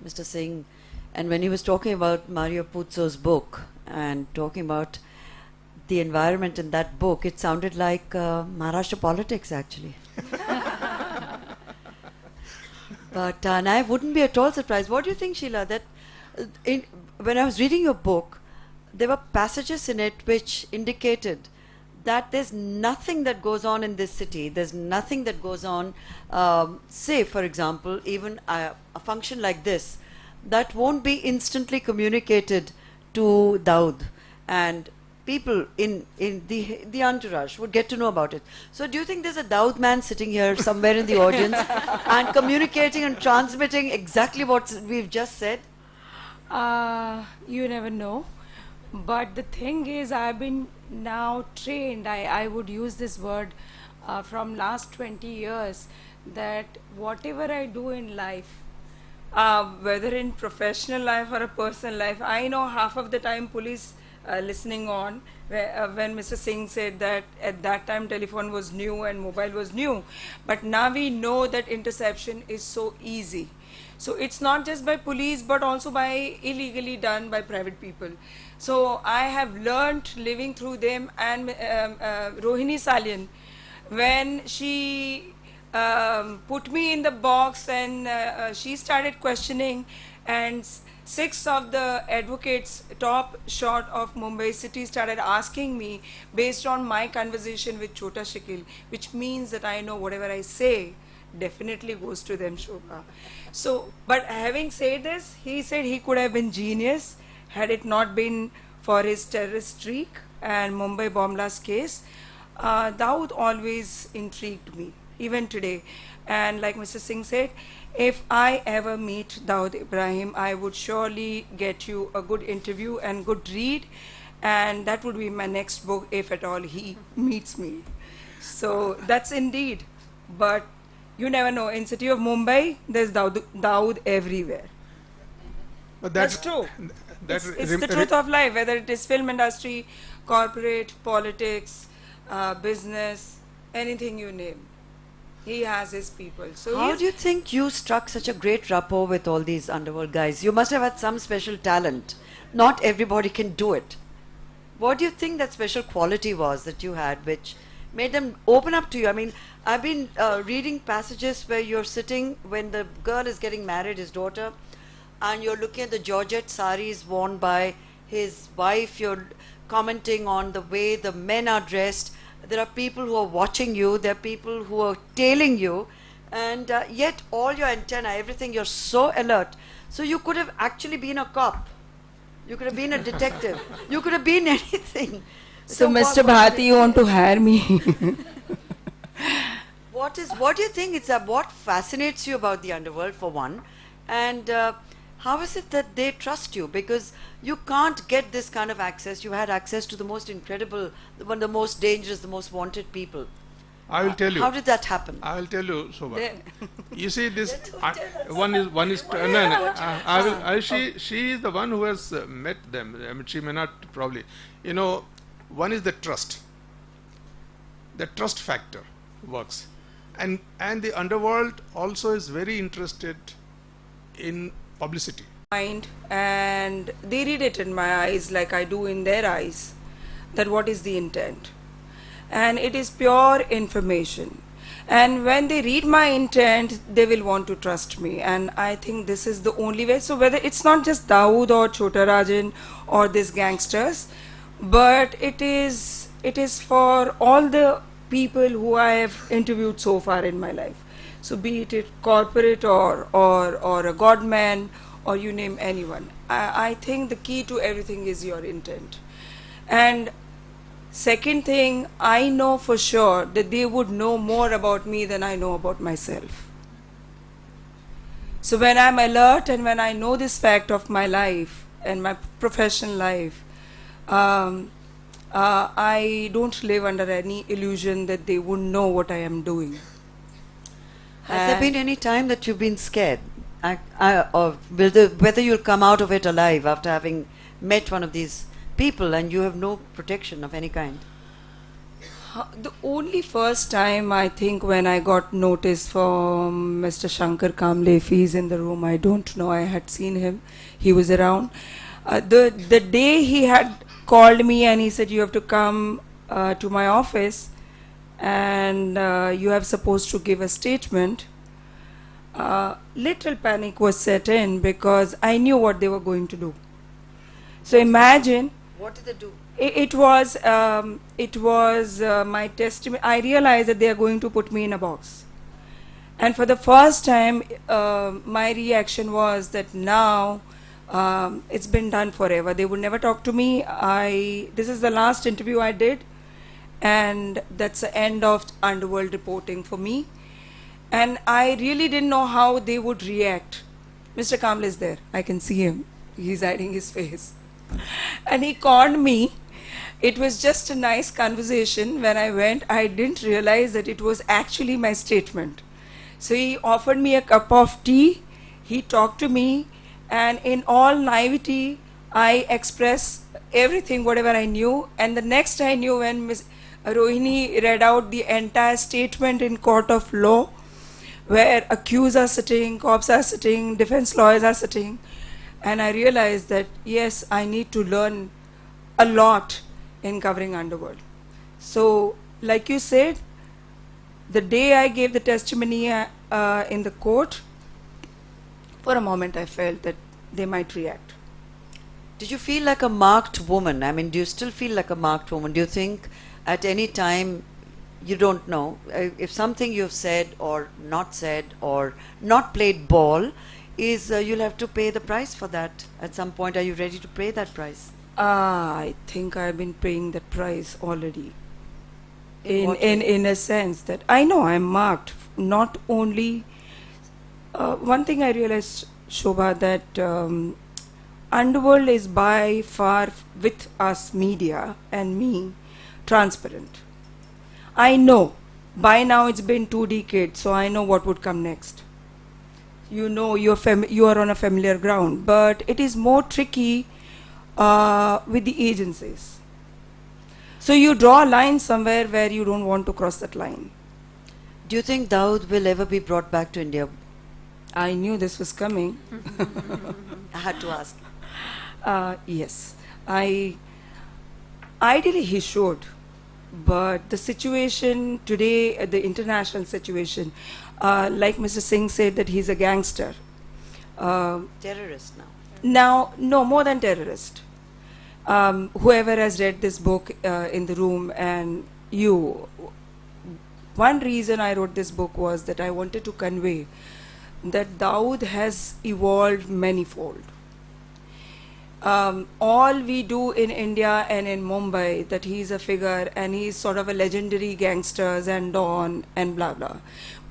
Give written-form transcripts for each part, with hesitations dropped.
Mr. Singh, and when he was talking about Mario Puzo's book and talking about the environment in that book, it sounded like Maharashtra politics, actually. But and I wouldn't be at all surprised. What do you think, Sheila? That when I was reading your book, there were passages in it which indicated that there's nothing that goes on in this city. There's nothing that goes on, say, for example, even a function like this, that won't be instantly communicated to Daud. And people in the entourage would get to know about it. So do you think there's a Daud man sitting here somewhere in the audience and communicating and transmitting exactly what we've just said? You never know. But the thing is, I've been now trained, I would use this word from last 20 years, that whatever I do in life, whether in professional life or a personal life, I know half of the time police listening on, when Mr. Singh said that at that time telephone was new and mobile was new, but now we know that interception is so easy. So it's not just by police but also by illegally done by private people. So I have learned living through them. And Rohini Salyan, when she put me in the box and she started questioning, and 6 of the advocates, top shot of Mumbai city, started asking me based on my conversation with Chota Shakil, which means that I know whatever I say definitely goes to them, Shobha. So, but having said this, he said he could have been genius had it not been for his terrorist streak and Mumbai bomb blast case. Dawood always intrigued me, even today. And like Mr. Singh said, if I ever meet Dawood Ibrahim, I would surely get you a good interview and good read, and that would be my next book if at all he meets me. So that's indeed. But you never know. In city of Mumbai, there's Dawood everywhere. But That's true. It's the truth of life, whether it is film industry, corporate, politics, business, anything you name. He has his people. So how do you think you struck such a great rapport with all these underworld guys? You must have had some special talent. Not everybody can do it. What do you think that special quality was that you had which made them open up to you? I mean, I've been reading passages where you're sitting when the girl is getting married, his daughter, and you're looking at the Georgette saris worn by his wife. You're commenting on the way the men are dressed. There are people who are watching you. There are people who are tailing you. And yet all your antenna, everything, you're so alert. So you could have actually been a cop. You could have been a detective. You could have been anything. So Mr. Bharti, you want to hire me? What do you think what fascinates you about the underworld, for one? And how is it that they trust you? Because you can't get this kind of access. You had access to the most incredible, one of the most dangerous, the most wanted people. I will tell you. How did that happen? I will tell you, Shobha. You see, this she is the one who has met them. I mean, she may not probably. You know, one is the trust. The trust factor works, and the underworld also is very interested in publicity. And they read it in my eyes like I do in their eyes, that what is the intent. And it is pure information. And when they read my intent, they will want to trust me. And I think this is the only way. So whether it's not just Dawood or Chota Rajan or these gangsters, but it is for all the people who I have interviewed so far in my life. So be it corporate or a godman, or you name anyone. I think the key to everything is your intent. And second thing, I know for sure that they would know more about me than I know about myself. So when I'm alert and when I know this fact of my life and my professional life, I don't live under any illusion that they wouldn't know what I am doing. Has there been any time that you've been scared? Or whether you'll come out of it alive after having met one of these people and you have no protection of any kind? The only first time I think when I got notice from Mr. Shankar Kamble, if he's in the room, I don't know. I had seen him. He was around. The day he had called me and he said, "You have to come to my office, and you have supposed to give a statement." Little panic was set in because I knew what they were going to do. So imagine. What did they do? It was my testimony. I realized that they are going to put me in a box, and for the first time, my reaction was that now it's been done forever. They would never talk to me. This is the last interview I did, and that's the end of Underworld reporting for me. And I really didn't know how they would react. Mr. Kamble is there. I can see him. He's hiding his face. And he called me. It was just a nice conversation. When I went, I didn't realize that it was actually my statement. So he offered me a cup of tea. He talked to me. And in all naivety, I expressed everything, whatever I knew. And the next I knew when Ms. Rohini read out the entire statement in court of law, where accused are sitting, cops are sitting, defense lawyers are sitting. And I realized that, yes, I need to learn a lot in covering Underworld. So, like you said, the day I gave the testimony in the court, for a moment I felt that they might react. Did you feel like a marked woman? I mean, do you still feel like a marked woman? Do you think at any time, you don't know, if something you've said or not played ball, you'll have to pay the price for that. At some point, are you ready to pay that price? I think I've been paying that price already. In In a sense that I know I'm marked. Not only one thing I realized, Shobha, that Underworld is by far, with us media and me, transparent. I know. By now it's been 2 decades, so I know what would come next. You know, you are on a familiar ground, but it is more tricky with the agencies. So you draw a line somewhere where you don't want to cross that line. Do you think Dawood will ever be brought back to India? I knew this was coming. I had to ask. Yes. Ideally he should. But the situation today, the international situation, like Mr. Singh said, that he's a gangster. Terrorist now. Now, no, more than terrorist. Whoever has read this book in the room, and you, one reason I wrote this book was that I wanted to convey that Dawood has evolved manifold. All we do in India and in Mumbai, that he's a figure and he's sort of a legendary gangsters and Don and blah blah.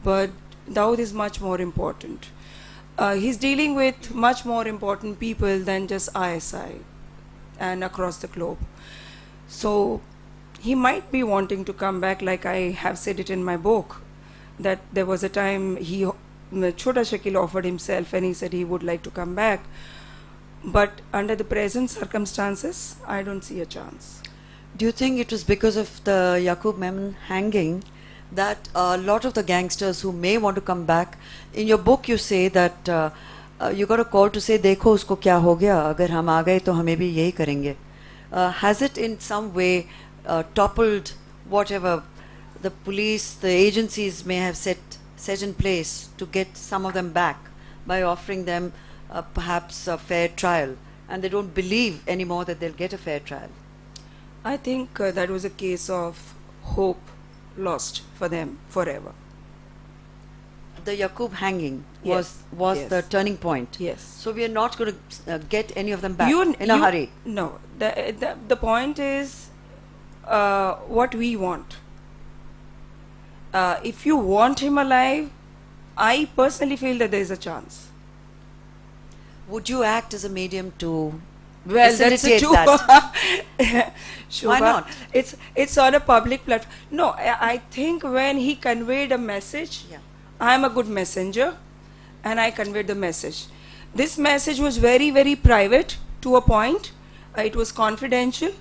But Dawood is much more important. He's dealing with much more important people than just ISI and across the globe. So he might be wanting to come back, like I have said it in my book, that there was a time Chota Shakil offered himself and he said he would like to come back. But under the present circumstances, I don't see a chance. Do you think it was because of the Yaqub Memon hanging that a lot of the gangsters who may want to come back, in your book you say that you got a call to say, देखो उसको क्या हो गया, अगर हम आ गए तो हमें भी यही करेंगे. Has it in some way toppled whatever the police, the agencies may have set in place to get some of them back by offering them perhaps a fair trial, and they don't believe anymore that they'll get a fair trial? I think that was a case of hope lost for them forever. The Yaqub hanging Yes, was yes. the turning point. Yes. So we are not going to get any of them back in a hurry. No. The point is what we want. If you want him alive, I personally feel that there is a chance. Would you act as a medium to Well, that's a facilitate that? Shobha, Why not? It's on a public platform. No, I think when he conveyed a message, Yeah. I'm a good messenger, and I conveyed the message. This message was very, very private to a point. It was confidential.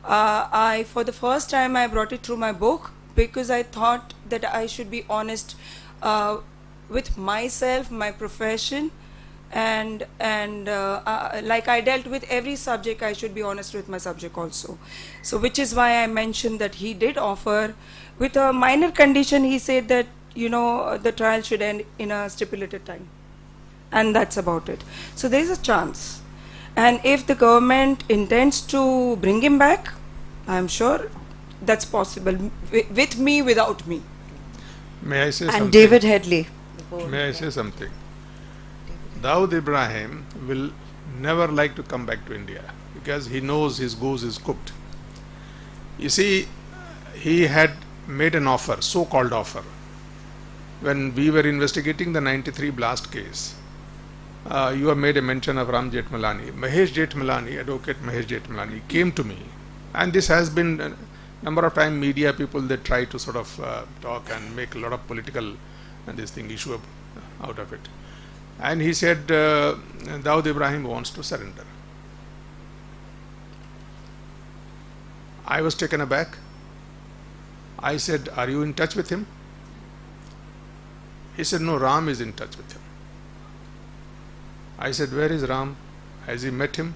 For the first time, I brought it through my book because I thought that I should be honest with myself, my profession, and like I dealt with every subject, I should be honest with my subject also. So, which is why I mentioned that he did offer, with a minor condition. He said that the trial should end in a stipulated time, and that's about it. So there is a chance. And if the government intends to bring him back, I'm sure that's possible, with me, without me. May I say something? And David Headley. May I say something? Dawood Ibrahim will never like to come back to India because he knows his goose is cooked. You see, he had made an offer, so-called offer, when we were investigating the 93 blast case. You have made a mention of Ram Jethmalani. Mahesh Jethmalani, Advocate Mahesh Jethmalani, came to me, and this has been a number of times media people, they try to sort of talk and make a lot of political issue out of it. And he said Dawood Ibrahim wants to surrender. I was taken aback. I said, are you in touch with him? He said, no, Ram is in touch with him. I said, where is Ram? Has he met him?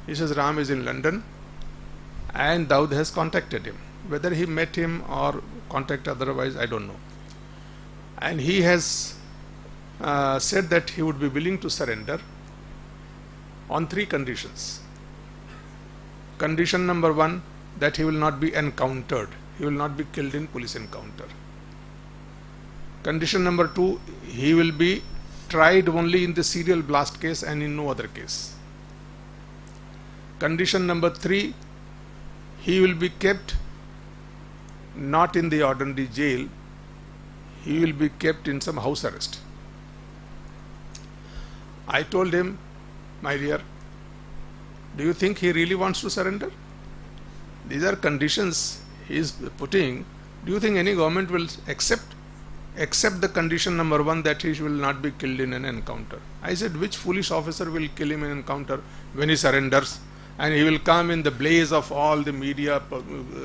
He says, Ram is in London and Dawood has contacted him. Whether he met him or contact otherwise, I don't know. And he has said that he would be willing to surrender on 3 conditions. Condition number 1, that he will not be encountered. He will not be killed in police encounter. Condition number 2, he will be tried only in the serial blast case and in no other case. Condition number 3, he will be kept not in the ordinary jail, he will be kept in some house arrest. I told him, my dear, do you think he really wants to surrender? These are conditions he is putting. Do you think any government will accept the condition number 1, that he will not be killed in an encounter? I said, which foolish officer will kill him in an encounter when he surrenders, and he will come in the blaze of all the media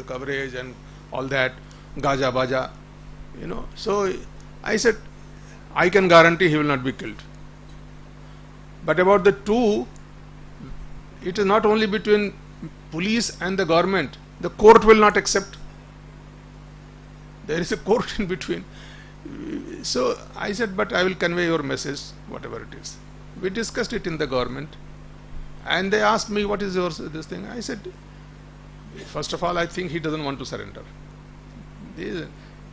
coverage and all that, gaja baja, So I said, I can guarantee he will not be killed. But about the 2, it is not only between police and the government. The court will not accept. There is a court in between. So I said, but I will convey your message, whatever it is. We discussed it in the government, and they asked me, what is this thing? I said, first of all, I think he doesn't want to surrender.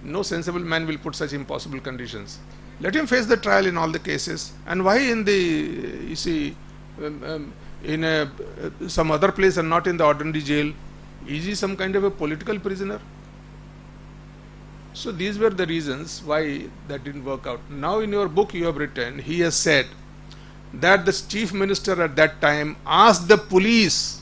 No sensible man will put such impossible conditions. Let him face the trial in all the cases. And why in the, some other place and not in the ordinary jail? Is he some kind of a political prisoner? So these were the reasons why that didn't work out. Now in your book you have written, he has said that the chief minister at that time asked the police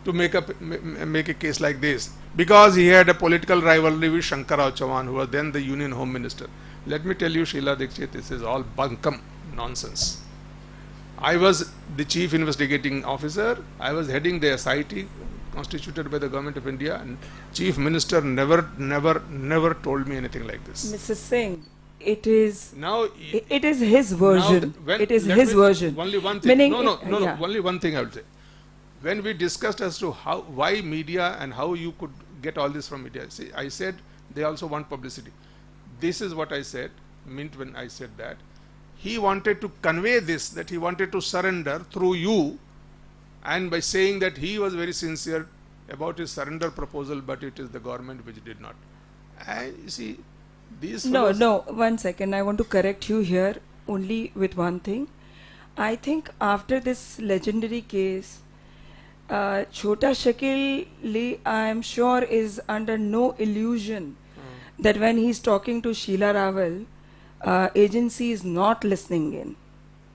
to make a case like this because he had a political rivalry with Shankar Rao Chauhan, who was then the Union Home Minister. Let me tell you, Sheila Dikshit, this is all bunkum nonsense. I was the chief investigating officer. I was heading the SIT constituted by the government of India, and chief minister never told me anything like this. Mrs. Singh, it is his version. Now, it is his version. Only one thing. Meaning No. yeah. Only one thing I would say. When we discussed as to why media and how you could get all this from media, see, I said they also want publicity. This is what I said, meant when I said that. He wanted to convey this, that he wanted to surrender through you, and by saying that he was very sincere about his surrender proposal, but it is the government which did not. And you see, these fellows. No, 1 second. I want to correct you here only with one thing. I think after this legendary case, Chhota Shakil, I am sure, is under no illusion that when he is talking to Sheila Rawal, agency is not listening in.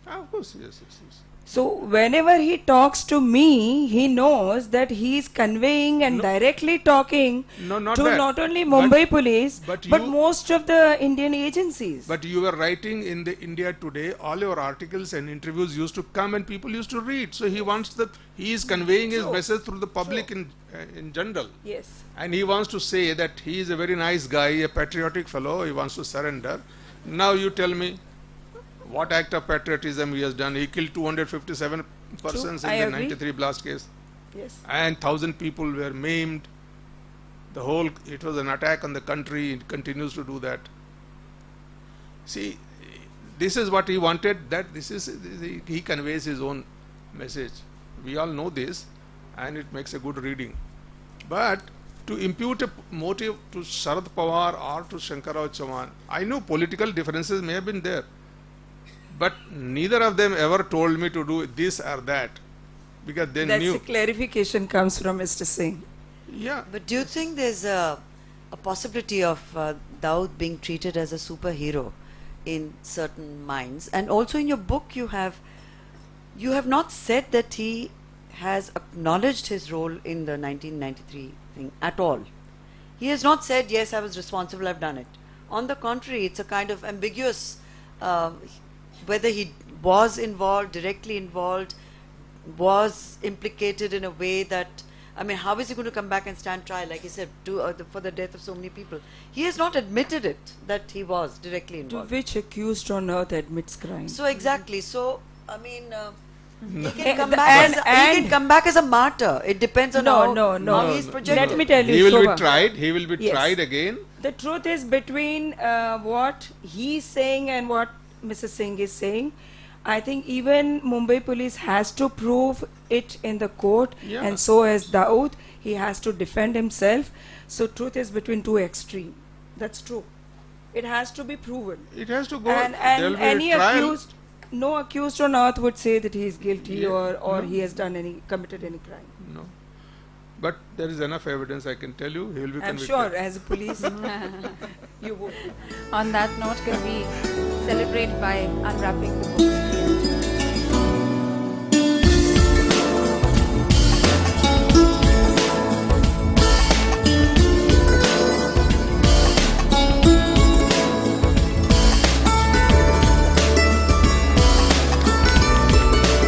Of course, yes, yes, yes. So whenever he talks to me, he knows that he is conveying and No. directly talking No, not to that. not only But- Mumbai police, but but you- most of the Indian agencies. But you were writing in the India Today, all your articles and interviews used to come and people used to read. So he is conveying his True. message through the public True. in general. Yes. And he wants to say that he is a very nice guy, a patriotic fellow, he wants to surrender. Now you tell me what act of patriotism he has done. He killed 257 persons I in the agree. 93 blast case. Yes. And 1,000 people were maimed. It was an attack on the country. It continues to do that. See, this is what he wanted. He conveys his own message. We all know this, and it makes a good reading. But to impute a motive to Sharad Pawar or to Shankarrao Chauhan, I know political differences may have been there, but neither of them ever told me to do this or that, because they That's knew. the clarification comes from Mr. Singh. Yeah. But do you think there's a possibility of Dawood being treated as a superhero in certain minds? And also in your book, you have not said that he has acknowledged his role in the 1993 thing at all. He has not said, yes, I was responsible, I've done it. On the contrary, it's a kind of ambiguous, whether he was involved, directly involved, was implicated in a way that, I mean, how is he going to come back and stand trial, like he said, for the death of so many people? He has not admitted it, that he was directly To involved. which accused on earth admits crime? So exactly. So I mean, he Eh, can come the- back. and- He can and- come back as a martyr. It depends on how No, he's no, projected. Let me tell you, He will be Shobha. tried. He will be Yes. tried again. The truth is between what he's saying and what Mr. Singh is saying. I think even Mumbai police has to prove it in the court, Yeah. and so has Dawood. He has to defend himself. So truth is between two extremes. That's true. It has to be proven. It has to go. And There will be any a trial. accused, no accused on earth would say that he is guilty Yeah, or no. he has committed any crime. No. But there is enough evidence, I can tell you. He will be I'm convicted. sure as a police you would. On that note, can we celebrate by unwrapping the book?